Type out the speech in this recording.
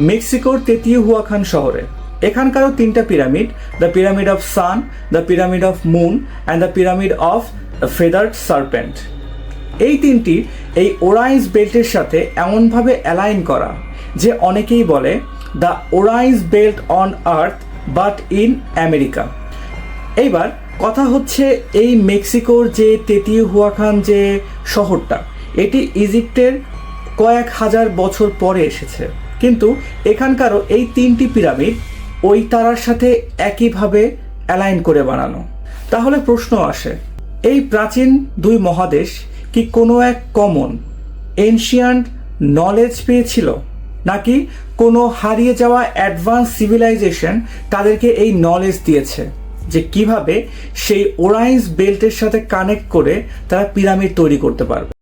মেক্সিকোর তেতিহুয়াখান শহরে। এখানকারও তিনটা pyramid, the pyramid of sun, the pyramid of moon and the pyramid of feathered serpent. এই তিনটি এই ওরাইন্স বেল্টের সাথে এমনভাবে অ্যালাইন করা যে অনেকেই বলে the Orion's belt on earth but in America. এইবার কথা হচ্ছে, এই মেক্সিকোর যে তেতিহুয়াখান যে শহরটা, এটি ইজিপ্টের কয়েক হাজার বছর পরে এসেছে, কিন্তু এখানকারও এই তিনটি পিরামিড ওই তারার সাথে একইভাবে অ্যালাইন করে বানানো। তাহলে প্রশ্ন আসে, এই প্রাচীন দুই মহাদেশ কি কোনো এক কমন এনশিয়ান্ট নলেজ পেয়েছিল, নাকি কোনো হারিয়ে যাওয়া অ্যাডভান্স সিভিলাইজেশন তাদেরকে এই নলেজ দিয়েছে যে কিভাবে সেই ওরাইন্স বেল্টের সাথে কানেক্ট করে তারা পিরামিড তৈরি করতে পারবে?